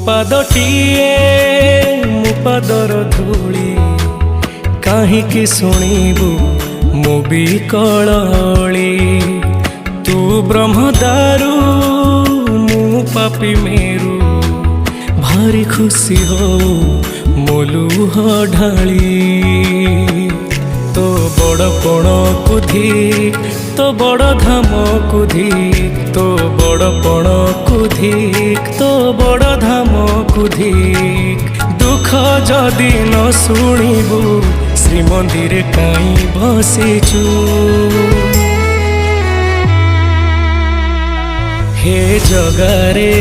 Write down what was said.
ପାଦଟିଏ ମୋ ପାଦର ଧୂଳି କାହିଁକି ଶୁଣିବୁ ମୋ ବିକଳଳି। ତୁ ବ୍ରହ୍ମଦାରୁ ମୁଁ ପାପି ମେରୁ ଭାରି ଖୁସି ହଉ ମୋ ଲୁହ ଢାଳି। तो बड़ पण कुधिक तो बड़ धाम कुधिक तो बड़ पण कुधिक तो बड़ धाम कुधिक। दुख जदि न शुणिबु श्रीमंदिर काई बसिचु। हे जगारे